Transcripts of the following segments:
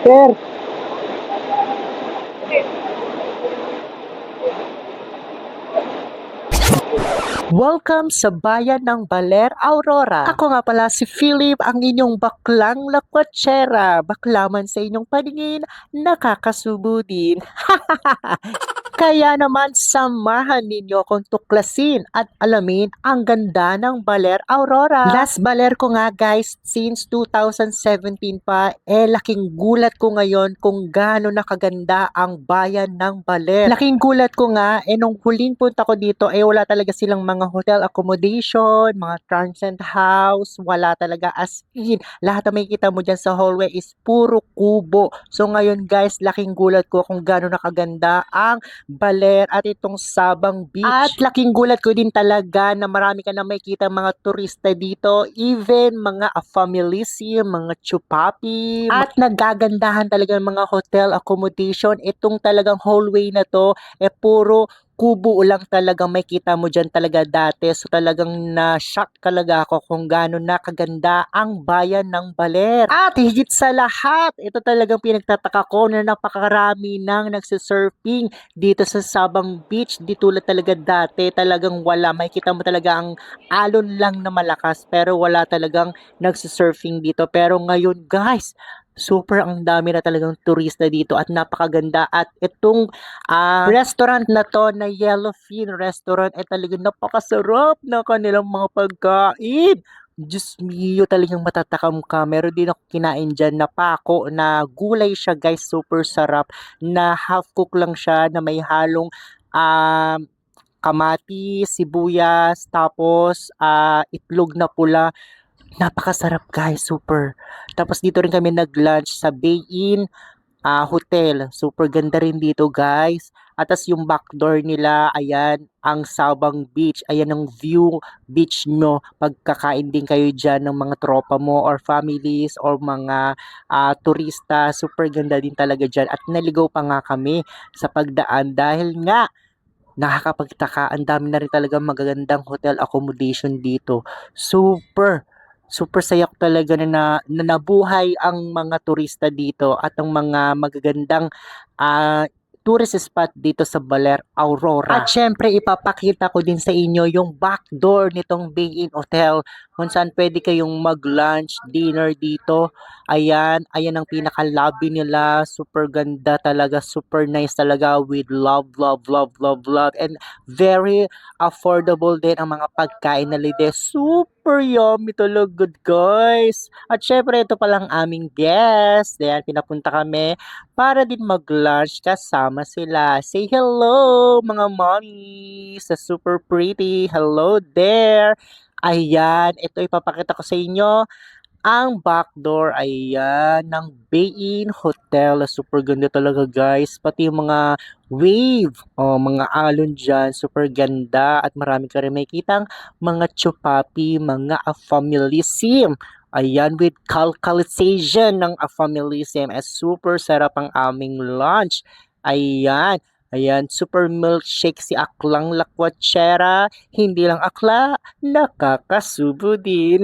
Sir, welcome sa bayan ng Baler, Aurora. Ako nga pala si Philip, ang inyong baklang lakwatsera. Baklaman sa inyong paningin, nakakasubo din. Kaya naman samahan ninyo akong tuklasin at alamin ang ganda ng Baler Aurora. Last Baler ko nga guys since 2017 pa, laking gulat ko ngayon kung gaano nakaganda ang bayan ng Baler. Laking gulat ko nga, nung huling punta ko dito, wala talaga silang mga hotel accommodation, mga transient house, wala talaga as in. Lahat na makikita mo dyan sa hallway is puro kubo. So ngayon guys, laking gulat ko kung gaano nakaganda ang Baler at itong Sabang Beach. At laking gulat ko din talaga na marami ka na makikita mga turista dito, even mga familisim, mga chupapi, at nagagandahan talaga ng mga hotel accommodation. Itong talagang hallway na to, puro kubo lang talagang makita mo dyan talaga dati. So talagang na-shock talaga ako kung gaano nakaganda ang bayan ng Baler. At higit sa lahat, ito talagang pinagtataka ko na napakarami nang nagsisurfing dito sa Sabang Beach. Di tulad talaga dati, talagang wala. Makikita mo talaga ang alon lang na malakas pero wala talagang nagsisurfing dito. Pero ngayon guys, super ang dami na talagang turista dito at napakaganda. At itong restaurant na to na Yellowfin Restaurant ay talagang napakasarap na kanilang mga pagkain. Diyos mio, talagang matatakam ka. Meron din ako kinain dyan na pako na gulay siya guys, super sarap. Na half cook lang siya na may halong um, kamatis, sibuyas, tapos itlog na pula. Napakasarap guys, super. Tapos dito rin kami nag-lunch sa Bay Inn hotel. Super ganda rin dito guys. At tas yung backdoor nila, ayan, ang Sabang Beach. Ayan ang view beach nyo. Pagkakain din kayo dyan ng mga tropa mo or families or mga turista. Super ganda din talaga dyan. At naligaw pa nga kami sa pagdaan dahil nga nakakapagtaka, ang dami na rin talaga magagandang hotel accommodation dito. Super, super saya ko talaga na nabuhay ang mga turista dito at ang mga magagandang ah, tourist spot dito sa Baler, Aurora. At syempre, ipapakita ko din sa inyo yung backdoor nitong Bay Inn Hotel kung saan pwede kayong mag-lunch, dinner dito. Ayan, ayan ang pinaka-lobby nila. Super ganda talaga, super nice talaga with love, love, love, love, love. And very affordable din ang mga pagkain na lide. Super yummy talaga, good guys. At syempre, ito palang aming guest. Ayan, pinapunta kami para din mag-lunch kasama sila. Say hello, mga mommy, sa super pretty. Hello there. Ayan, ito ipapakita ko sa inyo ang backdoor, ayan, ng Bay Inn Hotel. Super ganda talaga guys. Pati yung mga wave, mga alon dyan, super ganda. At marami ka rin makikitang mga chupapi, mga afamilism. Ayan, with calcalization ng afamilism. Super sarap ang aming lunch. Ayan. Ayan, super milkshake si Aklang Lakwatsera. Hindi lang akla, nakakasubo din.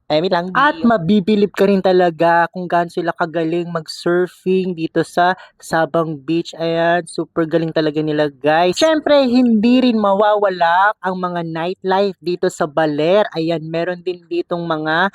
Emi lang. At mabibilib ka rin talaga kung gaano sila kagaling mag-surfing dito sa Sabang Beach. Ayan, super galing talaga nila guys. Syempre, hindi rin mawawala ang mga nightlife dito sa Baler. Ayan, meron din ditong mga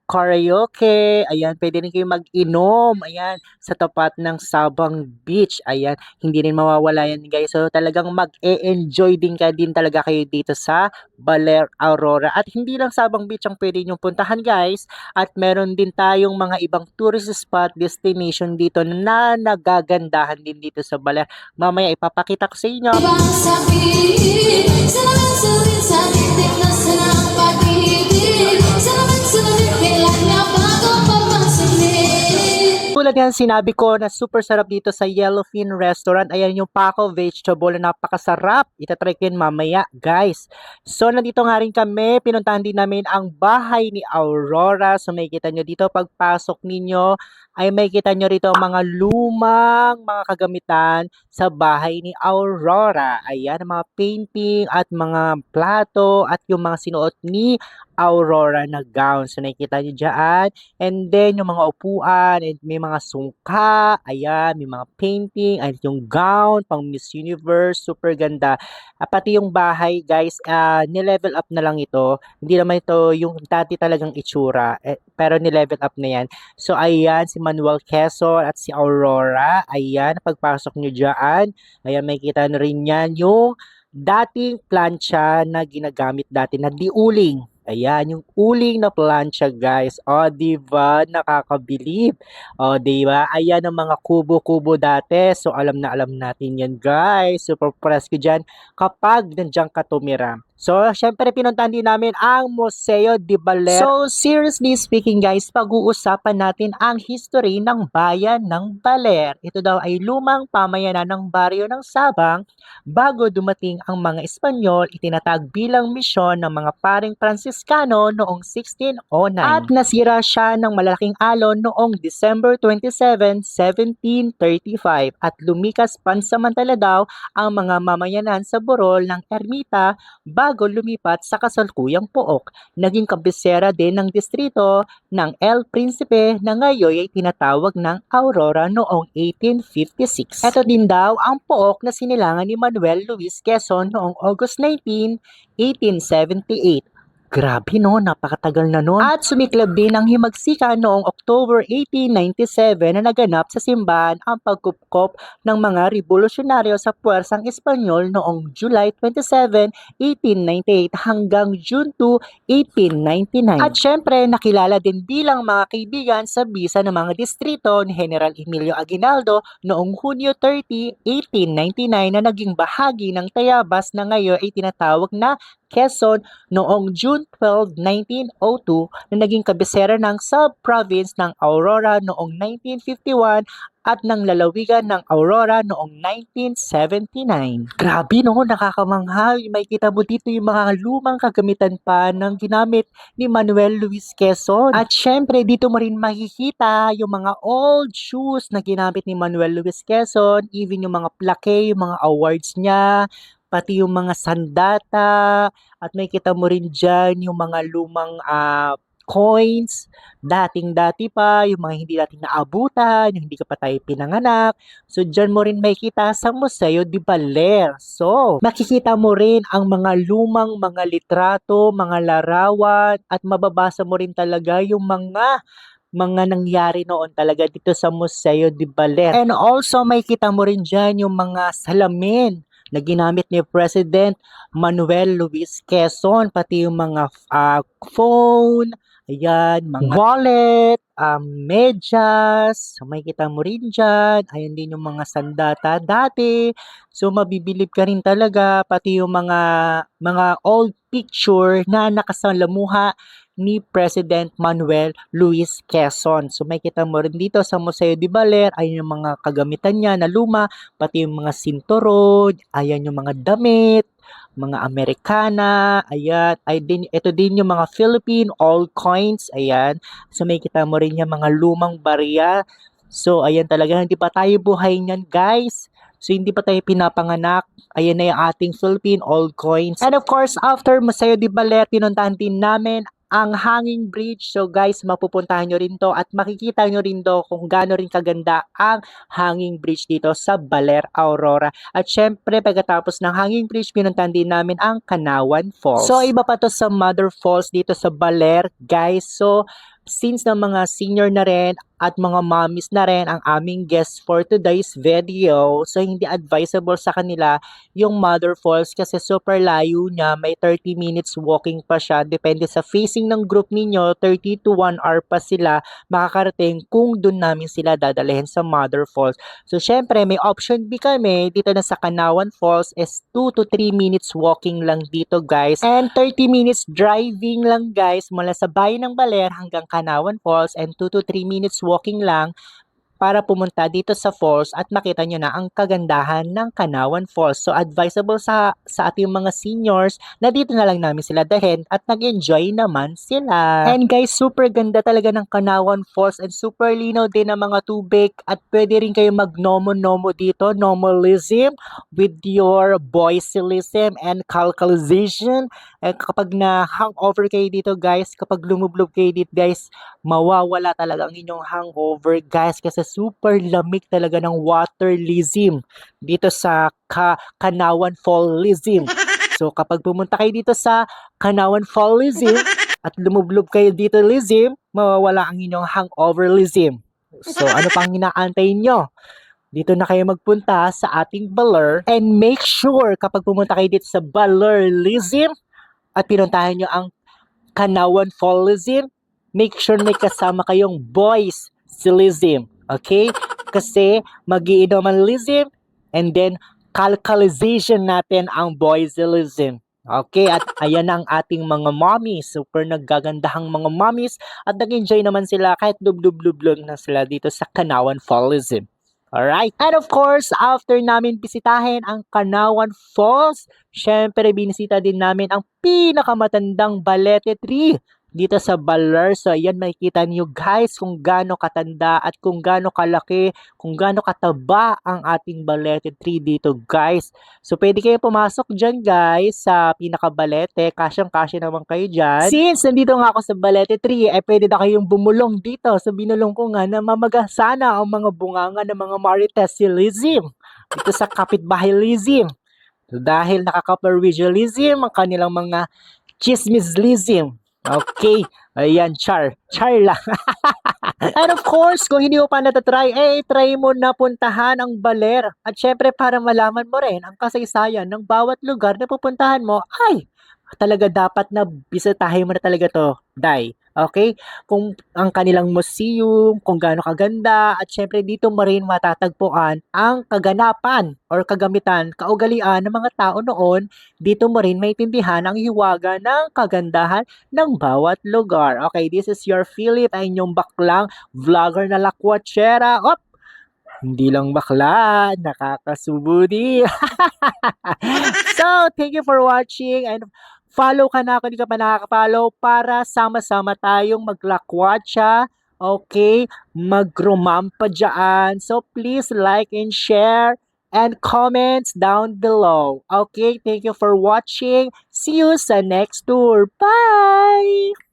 karaoke, ayan, pwede rin kayo mag-inom, ayan, sa tapat ng Sabang Beach, ayan, hindi rin mawawala yan guys, so talagang mag-e-enjoy din ka din talaga kayo dito sa Baler Aurora, at hindi lang Sabang Beach ang pwede nyong puntahan guys, at meron din tayong mga ibang tourist spot destination dito na nagagandahan din dito sa Baler, mamaya ipapakita ko sa inyo. Ibang sabihin, salamin sa titik na sanang pag-ibig. Salamin, kailan nga bago papansinin. Tulad yan sinabi ko na super sarap dito sa Yellowfin Restaurant. Ayan yung Paco Vegetable na napakasarap. Itatry ko yun mamaya guys. So nandito nga rin kami. Pinuntahan din namin ang bahay ni Aurora. So makikita nyo dito pagpasok ninyo ay makikita nyo rito ang mga lumang mga kagamitan sa bahay ni Aurora. Ayan ang mga painting at mga plato at yung mga sinuot ni Aurora na gown. So nakikita niyo diyan. And then yung mga upuan, and may mga sungka, ayan, may mga painting, at yung gown pang Miss Universe, super ganda. Pati yung bahay, guys, ni-level up na lang ito. Hindi naman ito yung dati talagang itsura, pero ni-level up na yan. So ayan, si Manuel Quezon at si Aurora, ayan, pagpasok nyo diyan, ayan, makikita na rin yan yung dating plancha na ginagamit dati na diuling. Ayan, yung uling na plancha, guys. O, di ba? Nakakabilib. O, di ba? Ayan ang mga kubo-kubo dati. So, alam na alam natin yan, guys. Super press ko dyan kapag nandiyan ka tumira. So, syempre, pinuntahan din namin ang Museo de Baler. So, seriously speaking, guys, pag-uusapan natin ang history ng bayan ng Baler. Ito daw ay lumang pamayanan ng baryo ng Sabang bago dumating ang mga Espanyol, itinatag bilang misyon ng mga paring Fransiskano noong 1609. At nasira siya ng malaking alon noong December 27, 1735 at lumikas pansamantala daw ang mga mamayanan sa burol ng ermita bago lumipat sa kasalukuyang Pook. Naging kabisera din ng distrito ng El Príncipe na ngayon ay tinatawag ng Aurora noong 1856. Ito din daw ang Pook na sinilangan ni Manuel Luis Quezon noong August 19, 1878. Grabe no, napakatagal na nun. At sumiklab din ang himagsikan noong October 1897 na naganap sa simbahan ang pagkupkop ng mga revolusyonaryo sa puwersang Espanyol noong July 27, 1898 hanggang June 2, 1899. At syempre, nakilala din bilang mga kaibigan sa bisa ng mga distrito ni General Emilio Aguinaldo noong Hunyo 30, 1899 na naging bahagi ng Tayabas na ngayon ay tinatawag na Quezon noong June 12, 1902 na naging kabisera ng sub-province ng Aurora noong 1951 at ng lalawigan ng Aurora noong 1979. Grabe no, nakakamangha. May kita mo dito yung mga lumang kagamitan pa ng ginamit ni Manuel Luis Quezon. At syempre, dito mo rin makikita yung mga old shoes na ginamit ni Manuel Luis Quezon, even yung mga plaque, yung mga awards niya, pati yung mga sandata, at may kita mo rin dyan yung mga lumang coins, dating-dati pa, yung mga hindi natin naabutan, yung hindi ka pa tayo pinanganak. So, dyan mo rin makikita sa Museo de Baler. So, makikita mo rin ang mga lumang mga litrato, mga larawan, at mababasa mo rin talaga yung mga nangyari noon talaga dito sa Museo de Baler. And also, makikita mo rin dyan yung mga salamin na ginamit ni President Manuel Luis Quezon, pati yung mga phone, ayan, mga wallet, medyas, may kita mo rin dyan, ayan din yung mga sandata dati, so mabibilib ka rin talaga, pati yung mga old picture na nakasalamuha ni President Manuel Luis Quezon. So may kita mo rin dito sa Museo de Baler, ayan yung mga kagamitan niya na luma, pati yung mga sinturon, ayan yung mga damit, mga Amerikana, ayan, ito din yung mga Philippine old coins, ayan. So may kita mo rin yung mga lumang barya. So ayan talaga, hindi pa tayo buhay niyan, guys. So, hindi pa tayo pinapanganak. Ayan na yung ating Philippine old coins. And of course, after Museo de Baler, pinuntahan din namin ang Hanging Bridge. So guys, mapupuntahan nyo rin to at makikita nyo rin to kung gaano rin kaganda ang Hanging Bridge dito sa Baler, Aurora. At syempre, pagkatapos ng Hanging Bridge, pinuntahan din namin ang Kanawan Falls. So iba pa to sa Mother Falls dito sa Baler, guys. So, since na mga senior na rin at mga mommies na rin ang aming guests for today's video, so hindi advisable sa kanila yung Mother Falls kasi super layo niya, may 30 minutes walking pa siya, depende sa facing ng group ninyo, 30 to 1 hour pa sila makakarating kung dun namin sila dadalhin sa Mother Falls. So syempre may option B kami dito na sa Kanawan Falls is 2 to 3 minutes walking lang dito, guys, and 30 minutes driving lang, guys, mula sa bayan ng Baler hanggang Kanawan Falls, and 2 to 3 minutes walking lang para pumunta dito sa falls at makita nyo na ang kagandahan ng Kanawan Falls. So advisable sa ating mga seniors na dito na lang namin sila dalhin at nag-enjoy naman sila. And guys, super ganda talaga ng Kanawan Falls and super linaw din ang mga tubig at pwede rin kayo mag-nomo-nomo dito, nomolism with your boysilism and calcalization. Kapag na hangover kayo dito guys, kapag lumublob kayo dito guys, mawawala talaga ang inyong hangover guys kasi super lamig talaga ng waterlism dito sa Kanawan Fallism. So kapag pumunta kayo dito sa Kanawan Fallism at lumublob kayo dito lism, mawawala ang inyong hangoverlism. So ano pang inaantay nyo? Dito na kayo magpunta sa ating Baler and make sure kapag pumunta kayo dito sa Balerlism at pinuntahan nyo ang Kanawan Fallism, make sure may kasama kayong boys silism. Okay? Kasi mag-iinomalism and then calcalization natin ang boysilism. Okay, at ayan ang ating mga mommies. Super naggagandahang mga mommies at nag-enjoy naman sila kahit dub-dub-dub na sila dito sa Kanawan Fallism. Alright, and of course, after namin bisitahin ang Kanawan Falls, syempre binisita din namin ang pinakamatandang balete tree dito sa Baler. So ayan, makikita niyo guys kung gaano katanda at kung gaano kalaki, kung gaano kataba ang ating balete tree dito guys. So pwede kayo pumasok dyan guys sa pinakabalete, kasyang-kasya naman kayo dyan. Since nandito nga ako sa balete tree, pwede na kayong bumulong dito. So binulong ko nga na mamagasana ang mga bunganga ng mga Maritesilism dito sa kapitbahilism. So, dahil nakaka-visualism ang kanilang mga chismislism. Okay, ayan, char lang. And of course, kung hindi mo pa natatry, try mo na puntahan ang Baler. At syempre, para malaman mo rin ang kasaysayan ng bawat lugar na pupuntahan mo, ay, talaga dapat na bisitahin mo na talaga to, Day. Okay? Kung ang kanilang museum, kung gaano kaganda, at syempre dito mo rin matatagpuan ang kaganapan or kagamitan, kaugalian ng mga tao noon. Dito mo rin maintindihan ang hiwaga ng kagandahan ng bawat lugar. Okay, this is your Philip, ay inyong baklang vlogger na lakwachera. Op! Hindi lang bakla, nakakasubudi. So, thank you for watching and follow ka na kung hindi ka pa nakaka-follow para sama-sama tayong maglakwatsa. Okay? Magrumampa dyan. So, please like and share and comments down below. Okay? Thank you for watching. See you sa next tour. Bye!